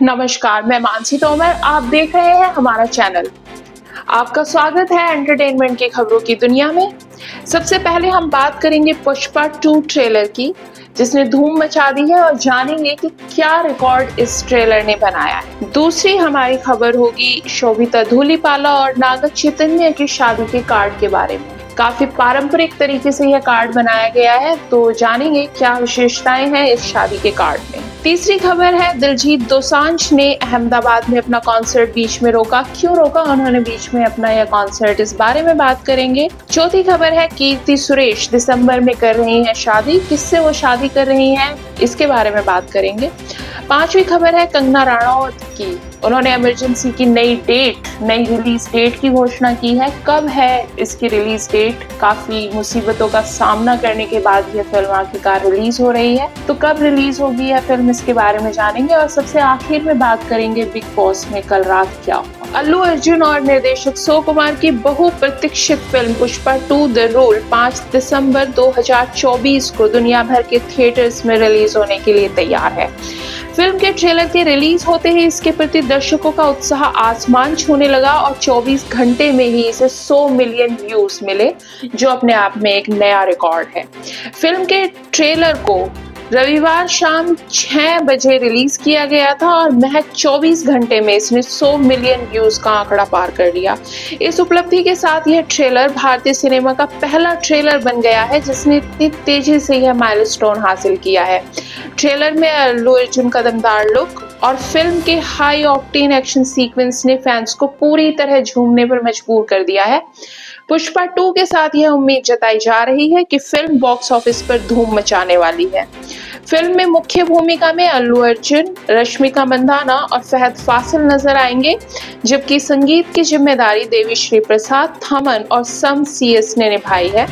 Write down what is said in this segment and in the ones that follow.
नमस्कार, मैं मानसी तोमर। आप देख रहे हैं हमारा चैनल। आपका स्वागत है एंटरटेनमेंट की खबरों की दुनिया में। सबसे पहले हम बात करेंगे पुष्पा 2 ट्रेलर की, जिसने धूम मचा दी है और जानेंगे कि क्या रिकॉर्ड इस ट्रेलर ने बनाया है। दूसरी हमारी खबर होगी शोभिता धूलिपाला और नागा चैतन्य की शादी के कार्ड के बारे में। काफी पारंपरिक तरीके से यह कार्ड बनाया गया है, तो जानेंगे क्या विशेषताएं हैं इस शादी के कार्ड में। तीसरी खबर है दिलजीत दोसांझ ने अहमदाबाद में अपना कॉन्सर्ट बीच में रोका। क्यों रोका उन्होंने बीच में अपना यह कॉन्सर्ट, इस बारे में बात करेंगे। चौथी खबर है कीर्ति सुरेश दिसंबर में कर रही हैं शादी। किससे वो शादी कर रही हैं, इसके बारे में बात करेंगे। पांचवी खबर है कंगना रनौत की। उन्होंने इमरजेंसी की नई रिलीज डेट की घोषणा की है। कब है इसकी रिलीज डेट? काफी मुसीबतों का सामना करने के बाद यह फिल्म आखिरकार रिलीज हो रही है, तो कब रिलीज होगी यह फिल्म, इसके बारे में जानेंगे। और सबसे आखिर में बात करेंगे बिग बॉस में कल रात क्या हुआ। अल्लू अर्जुन और निर्देशक सोकुमार की बहुप्रतीक्षित फिल्म पुष्पा 2 द रोल 5 दिसंबर 2024 को दुनिया भर के थिएटर्स में रिलीज होने के लिए तैयार है। फिल्म के ट्रेलर के रिलीज होते ही इसके प्रति दर्शकों का उत्साह आसमान छूने लगा और 24 घंटे में ही इसे 100 मिलियन व्यूज मिले, जो अपने आप में एक नया रिकॉर्ड है। फिल्म के ट्रेलर को रविवार शाम 6 बजे रिलीज किया गया था और महज 24 घंटे में इसने 100 मिलियन व्यूज का आंकड़ा पार कर लिया। इस उपलब्धि के साथ यह ट्रेलर भारतीय सिनेमा का पहला ट्रेलर बन गया है जिसने इतनी तेजी से यह माइलस्टोन हासिल किया है। ट्रेलर में अल्लू अर्जुन का दमदार लुक और फिल्म के हाई ऑक्टेन एक्शन सीक्वेंस ने फैंस को पूरी तरह झूमने पर मजबूर कर दिया है। पुष्पा 2 के साथ यह उम्मीद जताई जा रही है कि फिल्म बॉक्स ऑफिस पर धूम मचाने वाली है। फिल्म में मुख्य भूमिका में अल्लू अर्जुन, रश्मिका मंदाना और फहद फासिल नजर आएंगे, जबकि संगीत की जिम्मेदारी देवीश्री प्रसाद, थमन और सम CS ने निभाई है।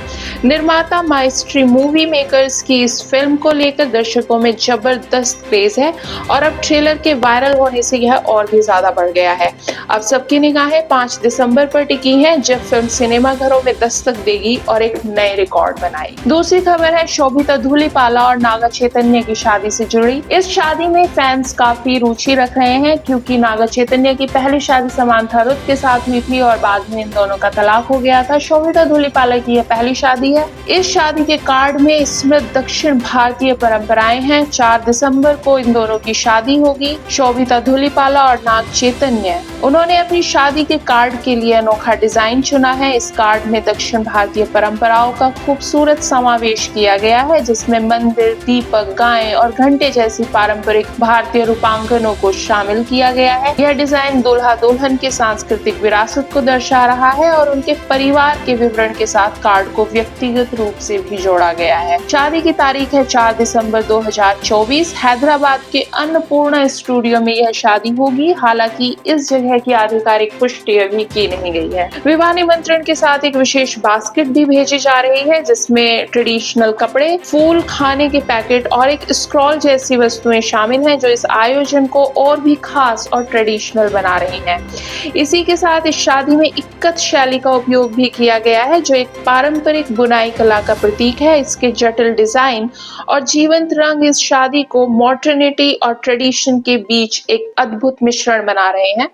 निर्माता माइस्ट्री मूवी मेकर्स की इस फिल्म को लेकर दर्शकों में जबरदस्त क्रेज है और अब ट्रेलर के वायरल होने से यह और भी ज्यादा बढ़ गया है। अब सबकी निगाहें 5 दिसंबर पर टिकी हैं, जब फिल्म सिनेमाघरों में दस्तक देगी और एक नए रिकॉर्ड बनाएगी। दूसरी खबर है शोभिता धूलिपाला और नागा चैतन्य की शादी से जुड़ी। इस शादी में फैंस काफी रुचि रख रहे हैं, क्योंकि नागा चैतन्य की पहली शादी समांथा रुत के साथ हुई थी और बाद में इन दोनों का तलाक हो गया था। शोभिता धूलिपाला की यह पहली शादी है। इस शादी के कार्ड में स्मृत दक्षिण भारतीय परंपराएं हैं। 4 दिसंबर को इन दोनों की शादी होगी। शोभिता धूलिपाला और नाग चैतन्य, उन्होंने अपनी शादी के कार्ड के लिए अनोखा डिजाइन चुना है। इस कार्ड में दक्षिण भारतीय परंपराओं का खूबसूरत समावेश किया गया है, जिसमें मंदिर, दीपक, गायें और घंटे जैसी पारंपरिक भारतीय रूपांकनों को शामिल किया गया है। यह डिजाइन दूल्हा दुल्हन के सांस्कृतिक विरासत को दर्शा रहा है और उनके परिवार के विवरण के साथ कार्ड को व्यक्तिगत रूप से भी जोड़ा गया है। शादी की तारीख है 4 दिसंबर 2024। हैदराबाद के अन्नपूर्णा स्टूडियो में यह शादी होगी। हालांकि इस जगह की आधिकारिक पुष्टि अभी की नहीं गई है। विवाह निमंत्रण के साथ एक विशेष बास्केट भी भेजी जा रही है, जिसमें ट्रेडिशनल कपड़े, फूल, खाने के पैकेट और एक स्क्रॉल जैसी वस्तुएं शामिल हैं, जो इस आयोजन को और भी खास और ट्रेडिशनल बना रही हैं। इसी के साथ इस शादी में इक्कत शैली का उपयोग भी किया गया है, जो एक पारंपरिक बुनाई कला का प्रतीक है। इसके जटिल डिजाइन और जीवंत रंग इस शादी को मॉडर्निटी और ट्रेडिशन के बीच एक अद्भुत मिश्रण बना रहे हैं।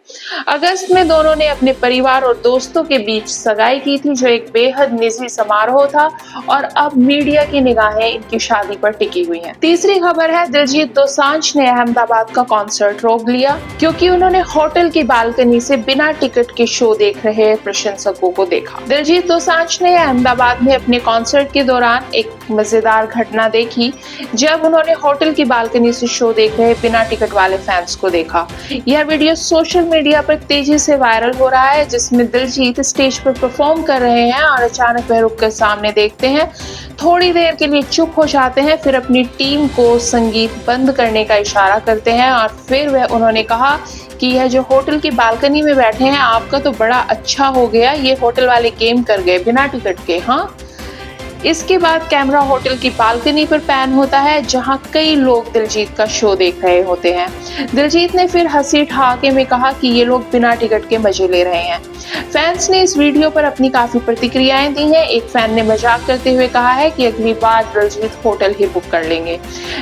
अगस्त में दोनों ने अपने परिवार और दोस्तों के बीच सगाई की थी, जो एक बेहद निजी समारोह था, और अब मीडिया की निगाहें इनकी शादी पर टिकी हुई हैं। तीसरी खबर है दिलजीत दोसांझ ने अहमदाबाद का कॉन्सर्ट रोक लिया, क्योंकि उन्होंने होटल की बालकनी से बिना टिकट के शो देख रहे प्रशंसकों को देखा। दिलजीत दोसांझ ने अहमदाबाद में अपने कॉन्सर्ट के दौरान एक मजेदार घटना देखी, जब उन्होंने होटल की बालकनी से शो देख रहे बिना टिकट वाले फैंस को देखा। यह वीडियो सोशल मीडिया पर तेजी से वायरल हो रहा है, जिसमें दिलजीत स्टेज पर परफॉर्म कर रहे हैं और अचानक वह रुक कर सामने देखते हैं, थोड़ी देर के लिए चुप हो जाते हैं, फिर अपनी टीम को संगीत बंद करने का इशारा करते हैं और फिर उन्होंने कहा कि यह जो होटल की बालकनी में बैठे हैं, आपका तो बड़ा अच्छा हो गया, ये होटल वाले गेम कर गए बिना टिकट के। हाँ, इसके बाद कैमरा होटल की बालकनी पर पैन होता है जहां कई लोग दिलजीत का शो देख रहे होते हैं। दिलजीत ने फिर हंसी ठहाके में कहा कि ये लोग बिना टिकट के मजे ले रहे हैं। फैंस ने इस वीडियो पर अपनी काफी प्रतिक्रियाएं दी हैं। एक फैन ने मजाक करते हुए कहा है कि अगली बार दिलजीत होटल ही बुक कर लेंगे।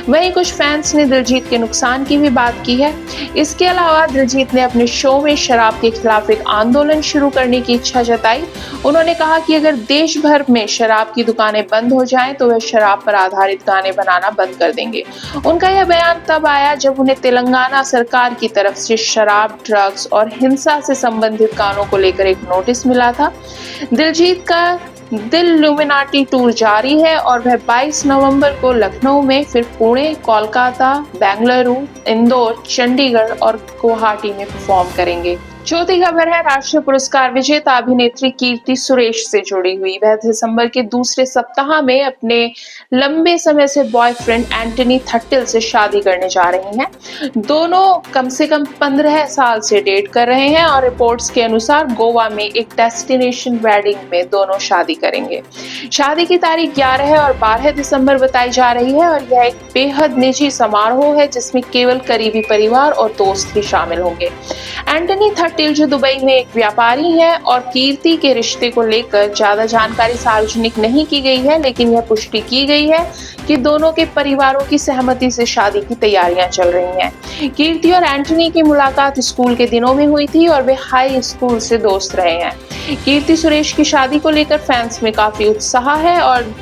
वहीं कुछ फैंस ने दिलजीत के नुकसान की भी बात की है। इसके अलावा दिलजीत ने अपने शो में शराब के खिलाफ एक आंदोलन शुरू करने की इच्छा जताई। उन्होंने कहा कि अगर देश भर में शराब की दुकानें बंद हो जाएं तो वह शराब पर आधारित गाने बनाना बंद कर देंगे। उनका यह बयान तब आया जब उन्हें तेलंगाना सरकार की तरफ से शराब, ड्रग्स और हिंसा से संबंधित गानों को लेकर एक नोटिस मिला था। दिलजीत का दिल्लुमिनाटी टूर जारी है और वह 22 नवंबर को लखनऊ में, फिर पुणे, कोलकाता, बेंगलुरु, इंदौर, चंडीगढ़ और गुवाहाटी में परफॉर्म करेंगे। चौथी खबर है राष्ट्रीय पुरस्कार विजेता अभिनेत्री कीर्ति सुरेश से जुड़ी हुई। वह दिसंबर के दूसरे सप्ताह में अपने लंबे समय से बॉयफ्रेंड एंटनी थट्टिल से शादी करने जा रही हैं। दोनों कम से कम 15 साल से डेट कर रहे हैं और रिपोर्ट्स के अनुसार गोवा में एक डेस्टिनेशन वेडिंग में दोनों शादी करेंगे। शादी की तारीख 11 और 12 दिसंबर बताई जा रही है और यह एक बेहद निजी समारोह है जिसमें केवल करीबी परिवार और दोस्त ही शामिल होंगे। एंटनी थट्टिल जो दुबई में एक व्यापारी हैं और कीर्ति के रिश्ते को लेकर ज्यादा जानकारी सार्वजनिक नहीं की गई है, लेकिन यह पुष्टि की गई है कि दोनों के परिवारों की सहमति से शादी की तैयारियां चल रही हैं। कीर्ति और एंटनी की मुलाकात स्कूल के दिनों में हुई थी और वे हाई स्कूल से दोस्त रहे हैं। कीर्ति सुरेश की शादी को लेकर फैंस में काफी उत्साह है और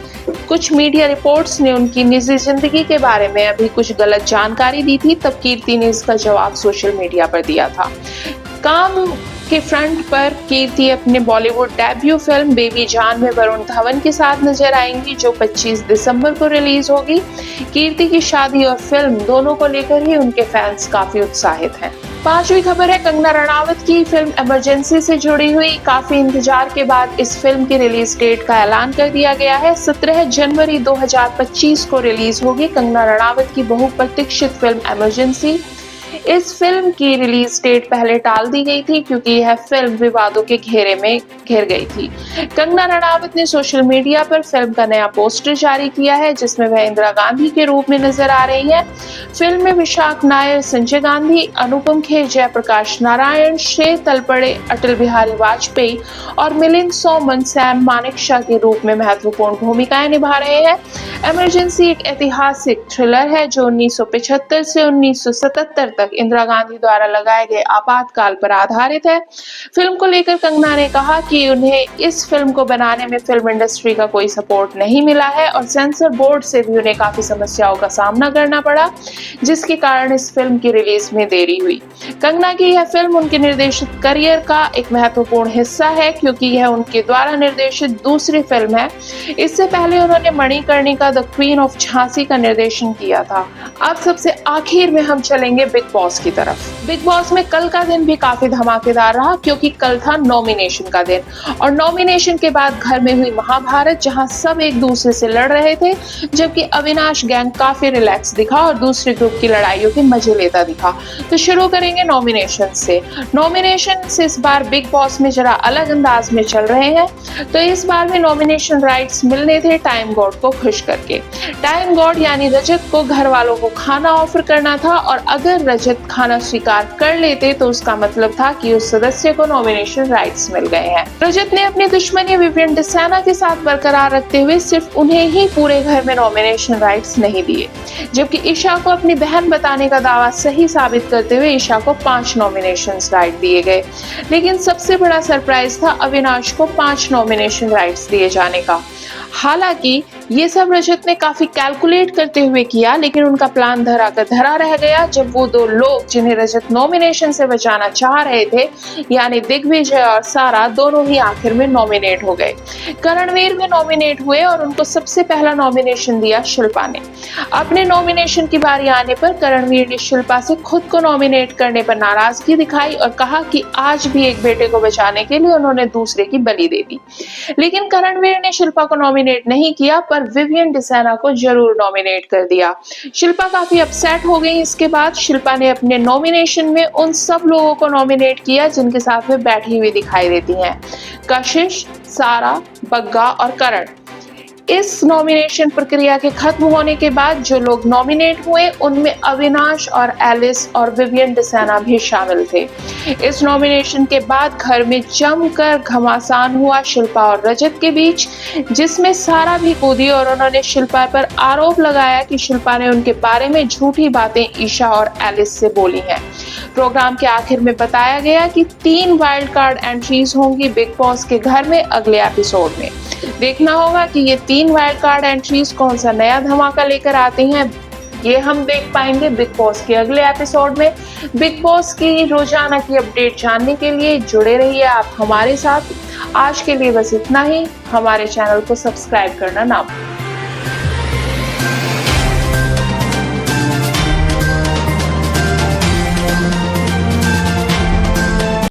कुछ मीडिया रिपोर्ट्स ने उनकी निजी जिंदगी के बारे में अभी कुछ गलत जानकारी दी थी, तब कीर्ति ने इसका जवाब सोशल मीडिया पर दिया था। काम के फ्रंट पर कीर्ति अपने बॉलीवुड डेब्यू फिल्म बेबी जान में वरुण धवन के साथ नजर आएंगी जो 25 दिसंबर को रिलीज होगी। कीर्ति की शादी और फिल्म दोनों को लेकर ही उनके फैंस काफी उत्साहित हैं। पांचवी खबर है कंगना रनावत की फिल्म इमरजेंसी से जुड़ी हुई। काफी इंतजार के बाद इस फिल्म की रिलीज डेट का ऐलान कर दिया गया है। 17 जनवरी 2025 को रिलीज होगी कंगना रनावत की बहुप्रतीक्षित फिल्म इमरजेंसी। इस फिल्म की रिलीज डेट पहले टाल दी गई थी क्योंकि यह फिल्म विवादों के घेरे में घिर गई थी। कंगना रनावत ने सोशल मीडिया पर फिल्म का नया पोस्टर जारी किया है जिसमें वह इंदिरा गांधी के रूप में नजर आ रही है। फिल्म में विशाख नायर, संजय गांधी, अनुपम खेर, जयप्रकाश नारायण, श्रेय तलपड़े, अटल बिहारी वाजपेयी और मिलिंद सोमन, सैम मानेकशॉ के रूप में महत्वपूर्ण भूमिकाएं निभा रहे हैं। इमरजेंसी एक ऐतिहासिक थ्रिलर है जो 1975 से 1977 तक इंदिरा गांधी द्वारा लगाए गए आपातकाल पर आधारित है। फिल्म को लेकर कंगना ने कहा कि उन्हें इस फिल्म को बनाने में फिल्म इंडस्ट्री का कोई सपोर्ट नहीं मिला है और सेंसर बोर्ड से भी उन्हें काफी समस्याओं का सामना करना पड़ा, जिसके कारण इस फिल्म की रिलीज में देरी हुई। कंगना की यह फिल्म उनके निर्देशित करियर का एक महत्वपूर्ण हिस्सा है क्योंकि यह उनके द्वारा निर्देशित दूसरी फिल्म है। इससे पहले उन्होंने Manikarnika the queen of Jhansi का निर्देशन किया था। अब सबसे आखिर में हम चलेंगे बिग बॉस की तरफ। बिग बॉस में कल का दिन भी काफी धमाकेदार रहा क्योंकि कल था नॉमिनेशन का दिन और नॉमिनेशन के बाद घर में हुई महाभारत जहां सब एक दूसरे से लड़ रहे थे, जबकि अविनाश गैंग काफी रिलैक्स दिखा और दूसरे ग्रुप की लड़ाइयों के मजे लेता दिखा। तो शुरू करेंगे नॉमिनेशन से। नॉमिनेशन से इस बार बिग बॉस में जरा अलग अंदाज में चल रहे हैं। तो इस बार में नॉमिनेशन राइट्स मिलने थे टाइम गॉड को खुश करके। टाइम गॉड यानी रजत को घर वालों को खाना ऑफर करना था और अगर रजत खाना स्वीकार कर लेते तो उसका मतलब था कि उस सदस्य को नॉमिनेशन राइट्स मिल गए हैं। रजत ने अपनी दुश्मनी विवियन डिसेना के साथ बरकरार रखते हुए सिर्फ उन्हें ही पूरे घर में नॉमिनेशन राइट्स नहीं दिए, जबकि ईशा को अपनी बहन बताने का दावा सही साबित करते हुए ईशा को 5 नॉमिनेशन राइट दिए गए। लेकिन सबसे बड़ा सरप्राइज था अविनाश को 5 नॉमिनेशन राइट्स दिए जाने का। हालांकि ये सब रजत ने काफी कैलकुलेट करते हुए किया, लेकिन उनका प्लान धरा का धरा रह गया जब वो 2 लोग जिन्हें रजत नॉमिनेशन से बचाना चाह रहे थे यानी दिग्विजय और सारा, दोनों ही आखिर में नॉमिनेट हो गए। करणवीर भी नॉमिनेट हुए और उनको सबसे पहला नॉमिनेशन दिया शिल्पा ने। अपने नॉमिनेशन की बारी आने पर करणवीर ने शिल्पा से खुद को नॉमिनेट करने पर नाराजगी दिखाई और कहा कि आज भी एक बेटे को बचाने के लिए उन्होंने दूसरे की बलि दे दी। लेकिन करणवीर ने शिल्पा को नॉमिनेट नहीं किया पर विवियन डिसेना को जरूर नॉमिनेट कर दिया। शिल्पा काफी अपसेट हो गई। इसके बाद शिल्पा ने अपने नॉमिनेशन में उन सब लोगों को नॉमिनेट किया जिनके साथ वे बैठी हुई दिखाई देती हैं, कशिश, सारा, बग्गा और करण। इस नॉमिनेशन प्रक्रिया के खत्म होने के बाद जो लोग नॉमिनेट हुए उनमें अविनाश और एलिस और विवियन डिसेना भी शामिल थे। इस नॉमिनेशन के बाद घर में जमकर घमासान हुआ शिल्पा और रजत के बीच, जिसमें सारा भी कूदी और उन्होंने शिल्पा पर आरोप लगाया कि शिल्पा ने उनके बारे में झूठी बातें ईशा और एलिस से बोली हैं। प्रोग्राम के आखिर में बताया गया कि 3 वाइल्ड कार्ड एंट्रीज होंगी बिग बॉस के घर में अगले एपिसोड में। देखना होगा कि ये 3 वाइल्ड कार्ड एंट्रीज कौन सा नया धमाका लेकर आती हैं। ये हम देख पाएंगे बिग बॉस के अगले एपिसोड में। बिग बॉस की रोजाना की अपडेट जानने के लिए जुड़े रहिए आप हमारे साथ। आज के लिए बस इतना ही। हमारे चैनल को सब्सक्राइब करना ना भूलें।